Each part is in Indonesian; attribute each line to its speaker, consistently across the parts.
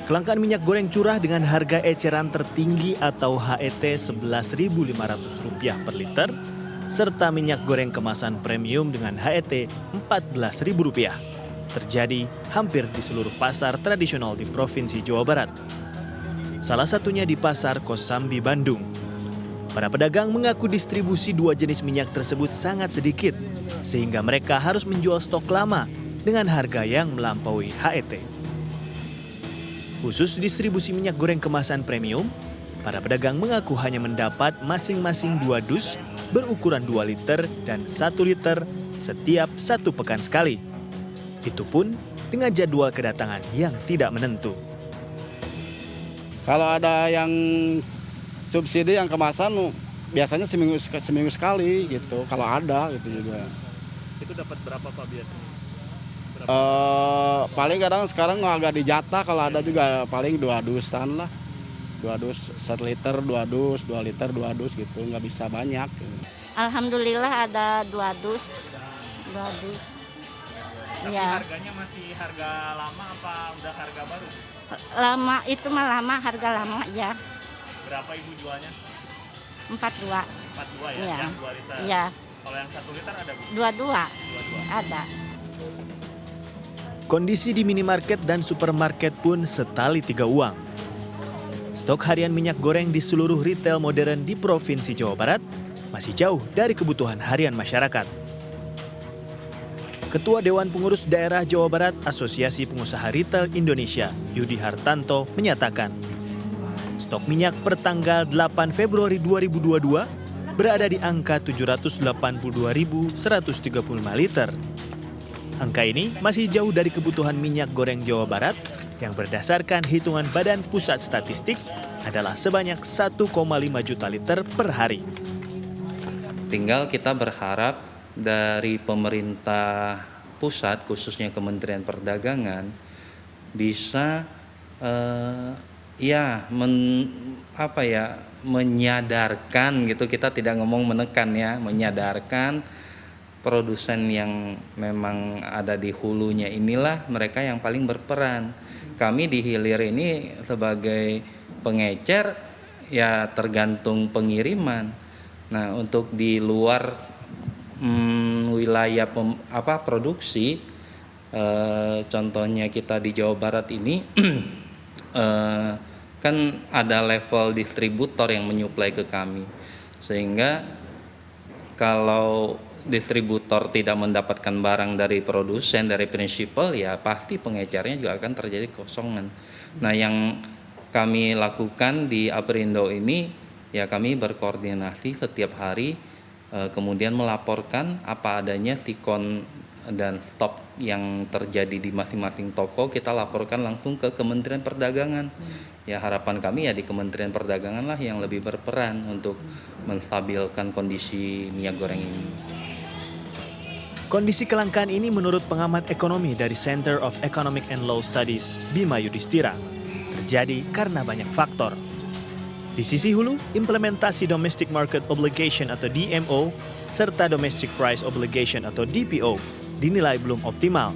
Speaker 1: Kelangkaan minyak goreng curah dengan harga eceran tertinggi atau HET Rp11.500 per liter, serta minyak goreng kemasan premium dengan HET Rp14.000 terjadi hampir di seluruh pasar tradisional di Provinsi Jawa Barat. Salah satunya di Pasar Kosambi, Bandung. Para pedagang mengaku distribusi dua jenis minyak tersebut sangat sedikit, sehingga mereka harus menjual stok lama dengan harga yang melampaui HET. Khusus distribusi minyak goreng kemasan premium, para pedagang mengaku hanya mendapat masing-masing 2 dus berukuran 2 liter dan 1 liter setiap 1 pekan sekali. Itu pun dengan jadwal kedatangan yang tidak menentu.
Speaker 2: Kalau ada yang subsidi yang kemasan biasanya seminggu sekali gitu, kalau ada gitu juga.
Speaker 1: Itu dapat berapa Pak biasanya?
Speaker 2: Paling kadang sekarang agak dijatah, kalau ada juga paling 2 dusan lah. 2 dus 1 liter, 2 dus, 2 liter, 2 dus gitu, nggak bisa banyak.
Speaker 3: Alhamdulillah ada 2 dus. 2 dus.
Speaker 1: Tapi
Speaker 3: Ya,
Speaker 1: harganya masih harga lama apa udah harga baru?
Speaker 3: lama itu mah lama, harga lama ya.
Speaker 1: Berapa Ibu jualnya?
Speaker 3: 42.
Speaker 1: 42 ya,
Speaker 3: Iya.
Speaker 1: yang 2 liter.
Speaker 3: Iya,
Speaker 1: Kalau yang 1 liter ada Bu?
Speaker 3: 22
Speaker 1: 22.
Speaker 3: ada.
Speaker 1: Kondisi di minimarket dan supermarket pun setali 3 uang. Stok harian minyak goreng di seluruh retail modern di Provinsi Jawa Barat masih jauh dari kebutuhan harian masyarakat. Ketua Dewan Pengurus Daerah Jawa Barat Asosiasi Pengusaha Retail Indonesia, Yudi Hartanto, menyatakan stok minyak per tanggal 8 Februari 2022 berada di angka 782.135 liter. Angka ini masih jauh dari kebutuhan minyak goreng Jawa Barat yang berdasarkan hitungan Badan Pusat Statistik adalah sebanyak 1,5 juta liter per hari.
Speaker 4: Tinggal kita berharap dari pemerintah pusat, khususnya Kementerian Perdagangan, bisa menyadarkan gitu, kita tidak ngomong menekan ya, menyadarkan produsen yang memang ada di hulunya inilah mereka yang paling berperan. Kami di hilir ini sebagai pengecer ya tergantung pengiriman. Nah, untuk di luar wilayah produksi, contohnya kita di Jawa Barat ini kan ada level distributor yang menyuplai ke kami, sehingga kalau distributor tidak mendapatkan barang dari produsen, dari prinsipal, ya pasti pengecernya juga akan terjadi kosongan. Nah, yang kami lakukan di Aprindo ini, ya kami berkoordinasi setiap hari, kemudian melaporkan apa adanya sikon dan stok yang terjadi di masing-masing toko, kita laporkan langsung ke Kementerian Perdagangan. Ya harapan kami ya di Kementerian Perdagangan lah yang lebih berperan untuk menstabilkan kondisi minyak goreng ini.
Speaker 1: Kondisi kelangkaan ini menurut pengamat ekonomi dari Center of Economic and Law Studies, Bima Yudhistira, terjadi karena banyak faktor. Di sisi hulu, implementasi Domestic Market Obligation atau DMO, serta Domestic Price Obligation atau DPO, dinilai belum optimal.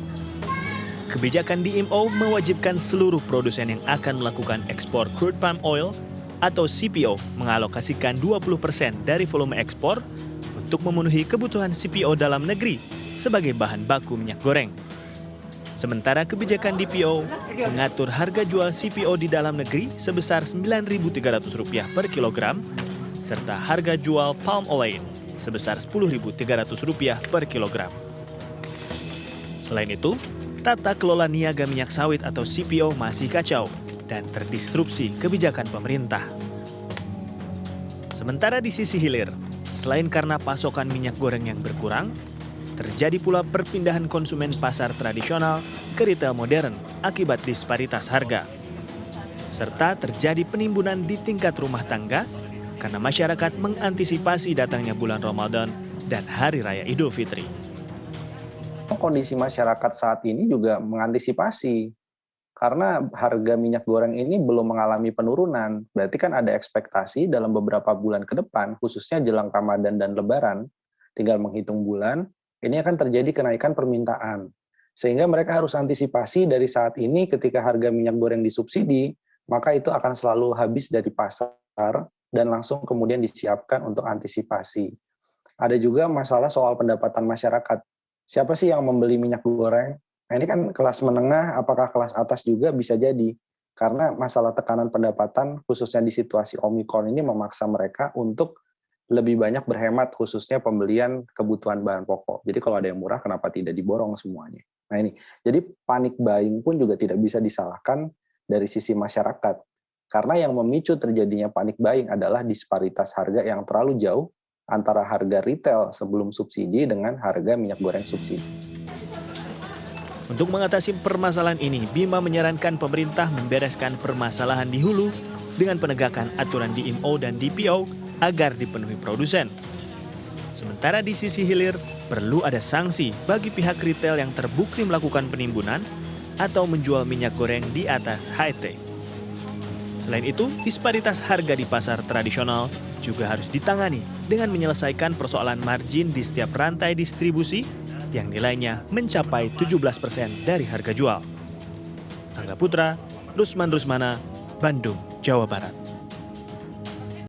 Speaker 1: Kebijakan DMO mewajibkan seluruh produsen yang akan melakukan ekspor crude palm oil atau CPO mengalokasikan 20% dari volume ekspor untuk memenuhi kebutuhan CPO dalam negeri sebagai bahan baku minyak goreng. Sementara kebijakan DPO mengatur harga jual CPO di dalam negeri sebesar Rp9.300 per kilogram, serta harga jual palm oil sebesar Rp10.300 per kilogram. Selain itu, tata kelola niaga minyak sawit atau CPO masih kacau dan terdisrupsi kebijakan pemerintah. Sementara di sisi hilir, selain karena pasokan minyak goreng yang berkurang, terjadi pula perpindahan konsumen pasar tradisional ke retail modern akibat disparitas harga. Serta terjadi penimbunan di tingkat rumah tangga karena masyarakat mengantisipasi datangnya bulan Ramadan dan Hari Raya Idul Fitri.
Speaker 5: Kondisi masyarakat saat ini juga mengantisipasi, karena harga minyak goreng ini belum mengalami penurunan. Berarti kan ada ekspektasi dalam beberapa bulan ke depan, khususnya jelang Ramadan dan Lebaran, tinggal menghitung bulan, ini akan terjadi kenaikan permintaan. Sehingga mereka harus antisipasi dari saat ini ketika harga minyak goreng disubsidi, maka itu akan selalu habis dari pasar dan langsung kemudian disiapkan untuk antisipasi. Ada juga masalah soal pendapatan masyarakat. Siapa sih yang membeli minyak goreng? Nah, ini kan kelas menengah, apakah kelas atas juga bisa jadi. Karena masalah tekanan pendapatan, khususnya di situasi Omikron ini memaksa mereka untuk lebih banyak berhemat, khususnya pembelian kebutuhan bahan pokok. Jadi kalau ada yang murah, kenapa tidak diborong semuanya? Nah ini, jadi panic buying pun juga tidak bisa disalahkan dari sisi masyarakat. Karena yang memicu terjadinya panic buying adalah disparitas harga yang terlalu jauh antara harga retail sebelum subsidi dengan harga minyak goreng subsidi.
Speaker 1: Untuk mengatasi permasalahan ini, Bima menyarankan pemerintah membereskan permasalahan di hulu dengan penegakan aturan DMO dan DPO agar dipenuhi produsen. Sementara di sisi hilir, perlu ada sanksi bagi pihak retail yang terbukti melakukan penimbunan atau menjual minyak goreng di atas HET. Selain itu, disparitas harga di pasar tradisional juga harus ditangani dengan menyelesaikan persoalan margin di setiap rantai distribusi yang nilainya mencapai 17% dari harga jual. Angga Putra, Rusman Rusmana, Bandung, Jawa Barat.